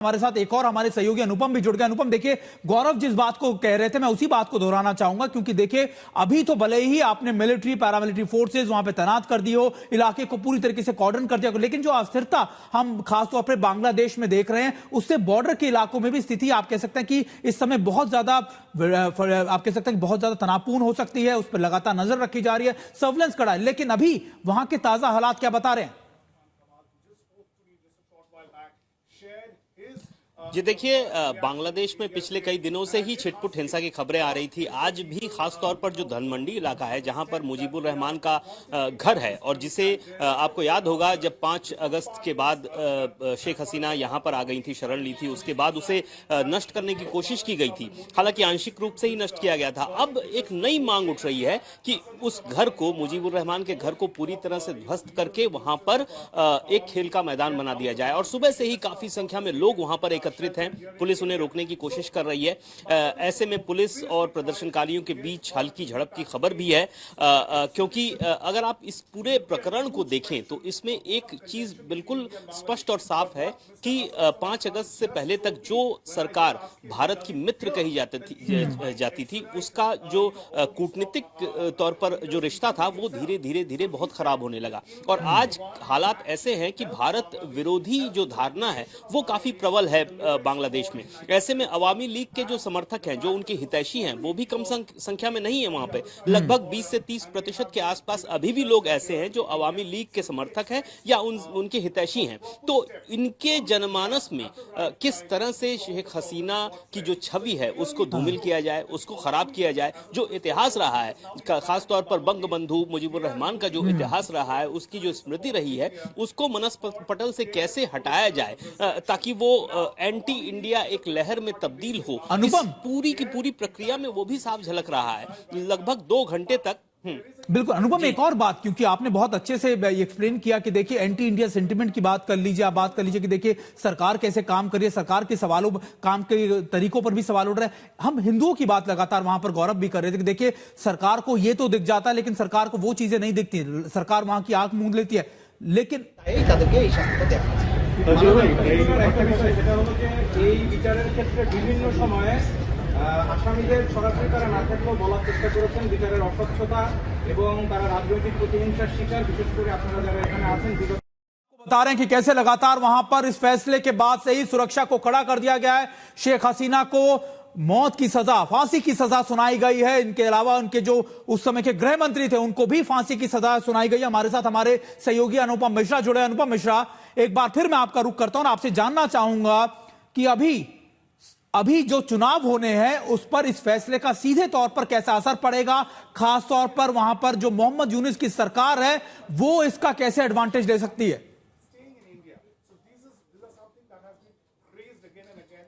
हमारे साथ एक और हमारे सहयोगी अनुपम भी जुड़ गए। अनुपम, देखिए, गौरव जिस बात को कह रहे थे मैं उसी बात को दोहराना चाहूंगा, क्योंकि देखिए अभी तो भले ही आपने मिलिट्री पैरामिलिट्री फोर्सेस वहां पे तैनात कर दी हो, इलाके को पूरी तरीके से कॉर्डन कर दिया, लेकिन जो अस्थिरता हम खासतौर पर बांग्लादेश में देख रहे हैं, उससे बॉर्डर के इलाकों में भी स्थिति आप कह सकते हैं कि इस समय बहुत ज्यादा, आप कह सकते हैं बहुत ज्यादा तनावपूर्ण हो सकती है। उस पर लगातार नजर रखी जा रही है, सर्विलेंस कड़ा है। लेकिन अभी वहां के ताजा हालात क्या बता रहे हैं? जी देखिए, बांग्लादेश में पिछले कई दिनों से ही छिटपुट हिंसा की खबरें आ रही थी। आज भी खास तौर पर जो धनमंडी इलाका है, जहां पर मुजीबुर रहमान का घर है और जिसे आपको याद होगा जब 5 अगस्त के बाद शेख हसीना यहां पर आ गई थी, शरण ली थी, उसके बाद उसे नष्ट करने की कोशिश की गई थी। हालांकि आंशिक रूप से ही नष्ट किया गया था। अब एक नई मांग उठ रही है कि उस घर को, मुजीबुर रहमान के घर को पूरी तरह से ध्वस्त करके वहां पर एक खेल का मैदान बना दिया जाए। और सुबह से ही काफी संख्या में लोग वहां पर एकत्रित हैं। पुलिस उन्हें रोकने की कोशिश कर रही है। ऐसे में पुलिस और प्रदर्शनकारियों के बीच हल्की झड़प की खबर भी है, क्योंकि अगर आप इस पूरे प्रकरण को देखें तो इसमें एक चीज बिल्कुल स्पष्ट और साफ है कि 5 अगस्त से पहले तक जो सरकार भारत की मित्र कही जाती थी उसका जो कूटनीतिक तौर पर जो रिश्ता था वो धीरे धीरे बहुत खराब होने लगा। और आज हालात ऐसे हैं कि भारत विरोधी जो धारणा है वो काफी प्रबल है बांग्लादेश में। ऐसे में अवामी लीग के जो समर्थक हैं, जो उनके हितैषी हैं, वो भी कम संख्या में नहीं है वहां पे। लगभग 20 से 30% के आसपास अभी भी लोग ऐसे हैं जो अवामी लीग के समर्थक हैं या उनके हितैषी हैं। तो इनके जनमानस में किस तरह से शेख हसीना की जो छवि है उसको धूमिल किया जाए, उसको खराब किया जाए। जो इतिहास रहा है, खासतौर पर बंगबंधु मुजीबुर रहमान का जो इतिहास रहा है, उसकी जो स्मृति रही है, उसको मनस्पटल से कैसे हटाया जाए ताकि वो एंटी इंडिया एक लहर में तब्दील हो। अनुपम, पूरी की पूरी प्रक्रिया में वो भी साफ झलक रहा है लगभग 2 घंटे तक। बिल्कुल अनुपम, एक और बात, क्योंकि आपने बहुत अच्छे से एक्सप्लेन किया कि देखिए एंटी इंडिया सेंटिमेंट की बात कर लीजिए, आप बात कर लीजिए कि देखिए सरकार कैसे काम कर रही है, सरकार के सवालों, काम के तरीकों पर भी सवाल उठ रहे हैं। हम हिंदुओं की बात लगातार वहां पर गौरव भी कर रहे थे कि देखिए सरकार को ये तो दिख जाता है, लेकिन सरकार को वो चीजें नहीं दिखती। सरकार वहां की आंख मूंद लेती है, लेकिन আসামিদের সরাসরি তারা না থাকলেও বলার চেষ্টা করেছেন বিচারের অস্বচ্ছতা এবং তারা রাজনৈতিক প্রতিহিংসার শিকার, বিশেষ করে আপনারা যারা এখানে আছেন बता रहे हैं कि कैसे लगातार वहां पर इस फैसले के बाद से ही सुरक्षा को कड़ा कर दिया गया है। शेख हसीना को मौत की सजा, फांसी की सजा सुनाई गई है। इनके अलावा उनके जो उस समय के गृह मंत्री थे उनको भी फांसी की सजा सुनाई गई है। हमारे साथ हमारे सहयोगी अनुपम मिश्रा जुड़े। अनुपम मिश्रा, एक बार फिर मैं आपका रुख करता हूं और आपसे जानना चाहूंगा कि अभी जो चुनाव होने हैं उस पर इस फैसले का सीधे तौर पर कैसा असर पड़ेगा, खास तौर पर वहां पर जो मोहम्मद यूनुस की सरकार है वो इसका कैसे एडवांटेज ले सकती है?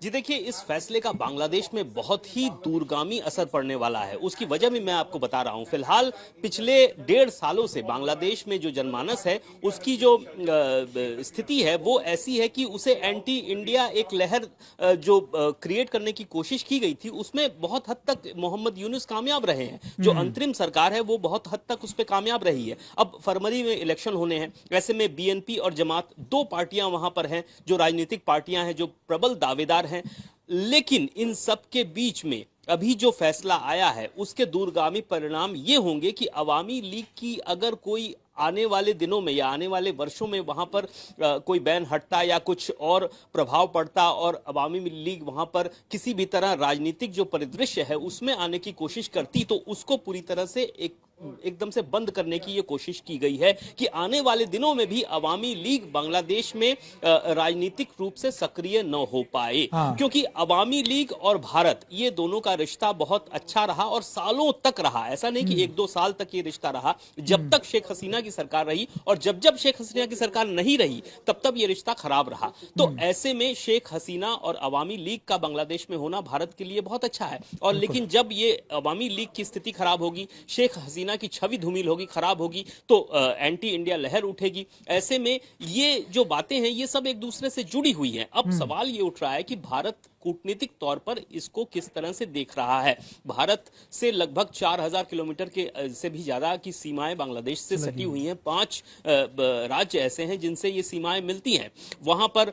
जी देखिए, इस फैसले का बांग्लादेश में बहुत ही दूरगामी असर पड़ने वाला है। उसकी वजह भी मैं आपको बता रहा हूं। फिलहाल पिछले 1.5 सालों से बांग्लादेश में जो जनमानस है उसकी जो स्थिति है वो ऐसी है कि उसे एंटी इंडिया एक लहर जो क्रिएट करने की कोशिश की गई थी उसमें बहुत हद तक मोहम्मद यूनुस कामयाब रहे हैं। जो अंतरिम सरकार है वो बहुत हद तक उस पर कामयाब रही है। अब फरवरी में इलेक्शन होने हैं। ऐसे में बीएनपी और जमात, 2 पार्टियां वहां पर हैं जो राजनीतिक पार्टियां हैं, जो प्रबल दावेदार हैं। लेकिन इन सब के बीच में अभी जो फैसला आया है उसके दूरगामी परिणाम ये होंगे कि अवामी लीग की अगर कोई आने वाले दिनों में या आने वाले वर्षों में वहां पर कोई बैन हटता या कुछ और प्रभाव पड़ता और अवामी लीग वहां पर किसी भी तरह राजनीतिक जो परिदृश्य है उसमें आने की कोशिश करती, तो उसको पूरी तरह से एकदम से बंद करने की ये कोशिश की गई है कि आने वाले दिनों में भी अवामी लीग बांग्लादेश में राजनीतिक रूप से सक्रिय न हो पाए। क्योंकि अवामी लीग और भारत, ये दोनों का रिश्ता बहुत अच्छा रहा और सालों तक रहा। ऐसा नहीं कि 1-2 साल तक ये रिश्ता रहा, जब तक शेख हसीना की सरकार रही, और जब शेख हसीना की सरकार नहीं रही तब ये रिश्ता खराब रहा। तो ऐसे में शेख हसीना और अवामी लीग का बांग्लादेश में होना भारत के लिए बहुत अच्छा है। और लेकिन जब ये अवामी लीग की स्थिति खराब होगी, शेख हसीना हसीना की छवि धूमिल होगी, खराब होगी, तो एंटी इंडिया लहर उठेगी। ऐसे में ये जो बातें हैं ये सब एक दूसरे से जुड़ी हुई हैं। अब सवाल ये उठ रहा है कि भारत कूटनीतिक तौर पर इसको किस तरह से देख रहा है। भारत से लगभग 4000 किलोमीटर के से भी ज्यादा की सीमाएं बांग्लादेश से सटी हुई हैं। 5 राज्य ऐसे हैं जिनसे ये सीमाएं मिलती हैं। वहां पर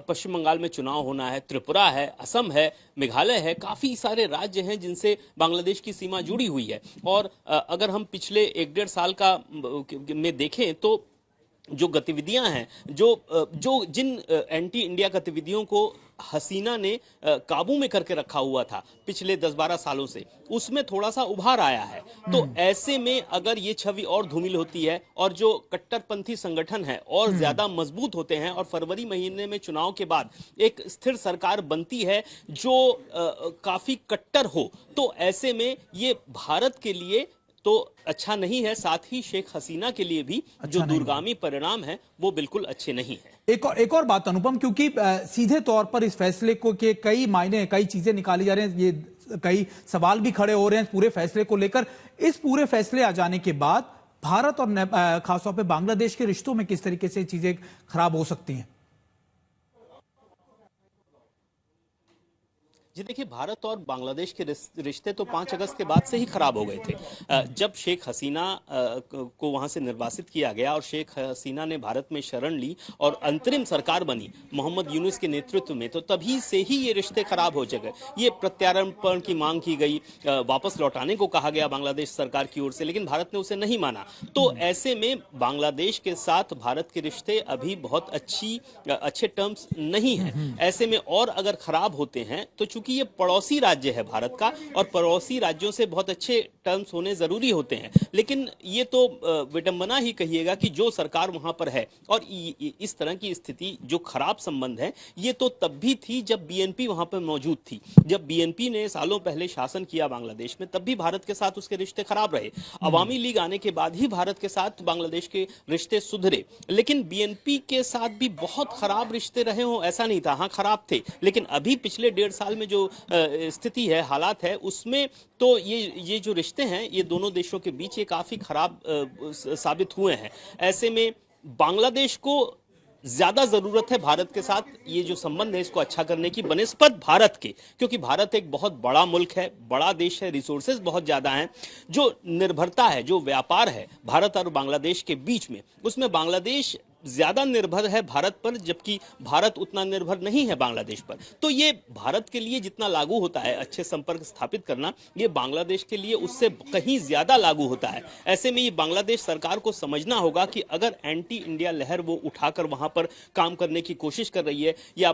पश्चिम बंगाल में चुनाव होना है, त्रिपुरा है, असम है, मेघालय है, काफी सारे राज्य हैं जिनसे बांग्लादेश की सीमा जुड़ी हुई है। और अगर हम पिछले 1-1.5 साल का में देखें तो जो गतिविधियां हैं, जो जिन एंटी इंडिया गतिविधियों को हसीना ने काबू में करके रखा हुआ था पिछले 10-12 सालों से, उसमें थोड़ा सा उभार आया है। तो ऐसे में अगर ये छवि और धूमिल होती है और जो कट्टरपंथी संगठन है और ज्यादा मजबूत होते हैं और फरवरी महीने में चुनाव के बाद एक स्थिर सरकार बनती है जो काफी कट्टर हो, तो ऐसे में ये भारत के लिए तो अच्छा नहीं है, साथ ही शेख हसीना के लिए भी जो दूरगामी परिणाम है वो बिल्कुल अच्छे नहीं है। एक और बात अनुपम, क्योंकि सीधे तौर पर इस फैसले को के कई मायने, कई चीजें निकाली जा रही हैं, ये कई सवाल भी खड़े हो रहे हैं पूरे फैसले को लेकर। इस पूरे फैसले आ जाने के बाद भारत और खासतौर पर बांग्लादेश के रिश्तों में किस तरीके से चीजें खराब हो सकती हैं? जी देखिए, भारत और बांग्लादेश के रिश्ते तो 5 अगस्त के बाद से ही खराब हो गए थे। जब शेख हसीना को वहां से निर्वासित किया गया और शेख हसीना ने भारत में शरण ली और अंतरिम सरकार बनी मोहम्मद यूनुस के नेतृत्व में, तो तभी से ही ये रिश्ते खराब हो गए। ये प्रत्यार्पण की मांग की गई, वापस लौटाने को कहा गया बांग्लादेश सरकार की ओर से, लेकिन भारत ने उसे नहीं माना। तो ऐसे में बांग्लादेश के साथ भारत के रिश्ते अभी बहुत अच्छे टर्म्स नहीं है। ऐसे में और अगर खराब होते हैं तो कि ये पड़ोसी राज्य है भारत का और पड़ोसी राज्यों से बहुत अच्छे टर्म्स होने जरूरी होते हैं, लेकिन ये तो विडंबना ही कहिएगा कि जो सरकार वहां पर है और इस तरह की स्थिति, जो खराब संबंध है, ये तो तब भी थी जब बीएनपी वहां पर मौजूद थी। जब बीएनपी ने सालों पहले शासन किया बांग्लादेश में, तब भी भारत के साथ उसके रिश्ते खराब रहे। अवामी लीग आने के बाद ही भारत के साथ बांग्लादेश के रिश्ते सुधरे, लेकिन बीएनपी के साथ भी बहुत खराब रिश्ते रहे हो ऐसा नहीं था। हाँ, खराब थे, लेकिन अभी पिछले 1.5 साल में जो स्थिति है, हालात है, उसमें तो ये जो रिश्ते हैं ये दोनों देशों के बीच ये काफी खराब साबित हुए हैं। ऐसे में बांग्लादेश को ज्यादा जरूरत है भारत के साथ ये जो संबंध है इसको अच्छा करने की बनिस्बत भारत के, क्योंकि भारत एक बहुत बड़ा मुल्क है, बड़ा देश है, रिसोर्सेज बहुत ज्यादा हैं। जो निर्भरता है, जो व्यापार है भारत और बांग्लादेश के बीच में, उसमें बांग्लादेश ज्यादा निर्भर है भारत पर, जबकि भारत उतना निर्भर नहीं है बांग्लादेश पर। तो ये भारत के लिए जितना लागू होता है अच्छे संपर्क स्थापित करना, ये बांग्लादेश के लिए उससे कहीं ज्यादा लागू होता है। ऐसे में ये बांग्लादेश सरकार को समझना होगा कि अगर एंटी इंडिया लहर वो उठाकर वहां पर काम करने की कोशिश कर रही है या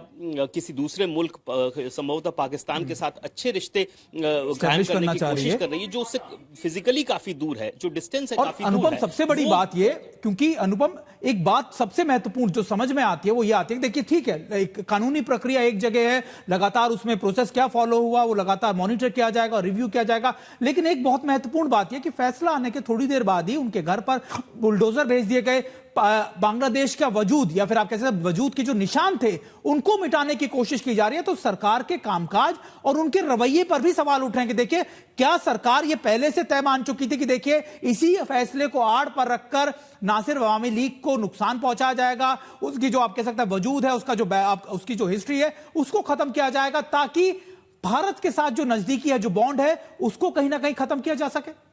किसी दूसरे मुल्क, संभवतः पाकिस्तान के साथ अच्छे रिश्ते कायम करने की कोशिश कर रही है, जो उससे फिजिकली काफी दूर है, जो डिस्टेंस है काफी दूर है। अनुपम, सबसे बड़ी बात ये, क्योंकि अनुपम एक बात सबसे महत्वपूर्ण जो समझ में आती है वो ये आती है, देखिए ठीक है, एक कानूनी प्रक्रिया एक जगह है, लगातार उसमें प्रोसेस क्या फॉलो हुआ वो लगातार मॉनिटर किया जाएगा, रिव्यू किया जाएगा, लेकिन एक बहुत महत्वपूर्ण बात यह कि फैसला आने के थोड़ी देर बाद ही उनके घर पर बुलडोजर भेज दिए गए। बांग्लादेश का वजूद या फिर आप कह सकते हैं वजूद के जो निशान थे उनको मिटाने की कोशिश की जा रही है। तो सरकार के कामकाज और उनके रवैये पर भी सवाल उठ रहे हैं कि देखिए, क्या सरकार ये पहले से तय मान चुकी थी कि देखिए इसी फैसले को आड़ पर रखकर ना सिर्फ अवामी लीग को नुकसान पहुंचाया जाएगा, उसकी जो आप कह सकते हैं वजूद है, उसकी जो हिस्ट्री है उसको खत्म किया जाएगा, ताकि भारत के साथ जो नजदीकी है, जो बॉन्ड है, उसको कहीं ना कहीं खत्म किया जा सके।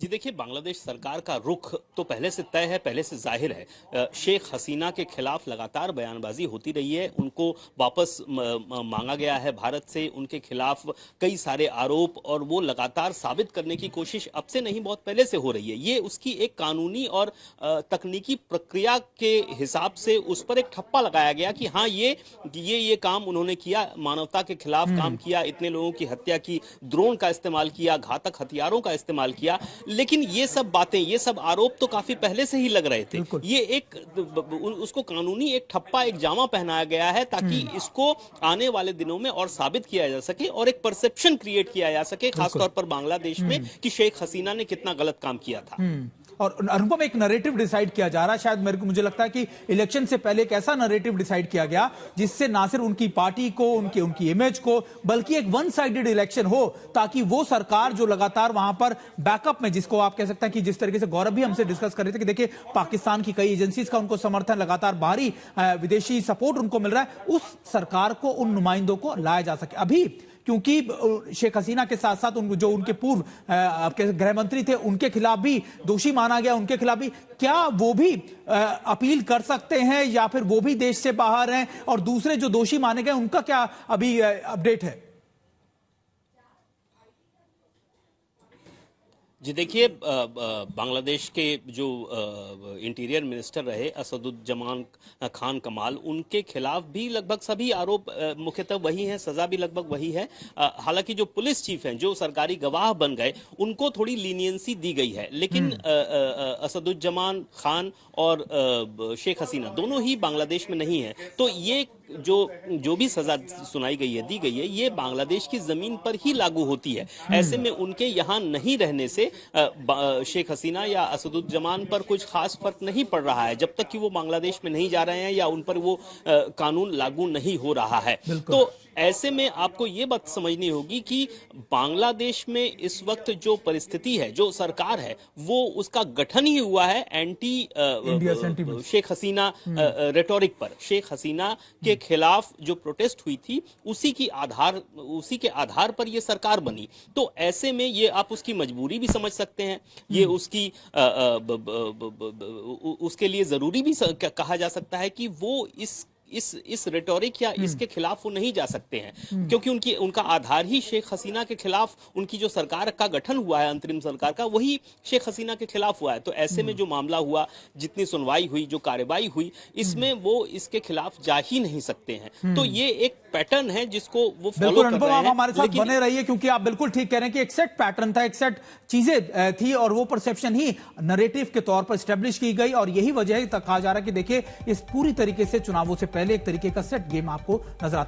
जी देखिए, बांग्लादेश सरकार का रुख तो पहले से तय है, पहले से जाहिर है। शेख हसीना के खिलाफ लगातार बयानबाजी होती रही है, उनको वापस मांगा गया है भारत से, उनके खिलाफ कई सारे आरोप, और वो लगातार साबित करने की कोशिश अब से नहीं बहुत पहले से हो रही है। ये उसकी एक कानूनी और तकनीकी प्रक्रिया के हिसाब से उस पर एक ठप्पा लगाया गया कि हाँ, ये काम उन्होंने किया, मानवता के खिलाफ काम किया, इतने लोगों की हत्या की, ड्रोन का इस्तेमाल किया, घातक हथियारों का इस्तेमाल किया। लेकिन ये सब बातें, ये सब आरोप तो काफी पहले से ही लग रहे थे। ये एक उसको कानूनी एक ठप्पा, एक जामा पहनाया गया है ताकि इसको आने वाले दिनों में और साबित किया जा सके और एक परसेप्शन क्रिएट किया जा सके, खासतौर पर बांग्लादेश में, कि शेख हसीना ने कितना गलत काम किया था। और अनुपम, एक नैरेटिव डिसाइड किया जा रहा है, शायद मुझे लगता है कि इलेक्शन से पहले एक ऐसा नैरेटिव डिसाइड किया गया जिससे ना सिर्फ उनकी पार्टी को, उनकी इमेज को, बल्कि एक वन साइडेड इलेक्शन हो, ताकि वो सरकार जो लगातार वहां पर बैकअप में, जिसको आप कह सकते हैं कि जिस तरीके से गौरव भी हमसे डिस्कस कर रहे थे कि देखिए पाकिस्तान की कई एजेंसीज का उनको समर्थन, लगातार बाहरी विदेशी सपोर्ट उनको मिल रहा है, उस सरकार को, उन नुमाइंदों को लाया जा सके। अभी क्योंकि शेख हसीना के साथ साथ जो उनके पूर्व आपके गृह मंत्री थे, उनके खिलाफ भी दोषी माना गया, उनके खिलाफ भी, क्या वो भी अपील कर सकते हैं या फिर वो भी देश से बाहर हैं? और दूसरे जो दोषी माने गए उनका क्या अभी अपडेट है? जी देखिए, बांग्लादेश के जो इंटीरियर मिनिस्टर रहे असदुज्जमान खान कमाल, उनके खिलाफ भी लगभग सभी आरोप मुख्यतः वही हैं, सजा भी लगभग वही है। हालांकि जो पुलिस चीफ हैं, जो सरकारी गवाह बन गए, उनको थोड़ी लीनियंसी दी गई है, लेकिन असदुज्जमान खान और शेख हसीना दोनों ही बांग्लादेश में नहीं है। तो ये जो भी सजा सुनाई गई है, दी गई है, ये बांग्लादेश की जमीन पर ही लागू होती है। ऐसे में उनके यहाँ नहीं रहने से शेख हसीना या असदुज्जमान पर कुछ खास फर्क नहीं पड़ रहा है, जब तक कि वो बांग्लादेश में नहीं जा रहे हैं या उन पर वो कानून लागू नहीं हो रहा है। तो ऐसे में आपको ये बात समझनी होगी कि बांग्लादेश में इस वक्त जो परिस्थिति है, जो सरकार है, वो उसका गठन ही हुआ है एंटी शेख हसीना रेटोरिक पर। शेख हसीना के खिलाफ जो प्रोटेस्ट हुई थी, उसी के आधार पर ये सरकार बनी। तो ऐसे में ये आप उसकी मजबूरी भी समझ सकते हैं, ये उसकी उसके लिए जरूरी भी कहा जा सकता है कि वो इस रेटोरिक या इसके खिलाफ वो नहीं जा सकते हैं, क्योंकि उनका आधार ही शेख हसीना के खिलाफ, उनकी जो सरकार का गठन हुआ है, अंतरिम सरकार का, वही शेख हसीना के खिलाफ हुआ है। तो ऐसे में जो मामला हुआ, जितनी सुनवाई हुई, जो कार्रवाई हुई, इसमें वो इसके खिलाफ जा ही नहीं सकते हैं। तो ये एक पैटर्न है जिसको वो फॉलो कर रहे हैं। आप हमारे साथ बने रहिए, क्योंकि आप बिल्कुल ठीक कह रहे हैं कि एक सेट पैटर्न था, एक सेट चीजें थी, और वो परसेप्शन ही नैरेटिव के तौर पर स्टैब्लिश की गई, और यही वजह है कहा जा रहा है कि देखिए इस पूरी तरीके से चुनावों से पहले एक तरीके का सेट गेम आपको नजर आता है।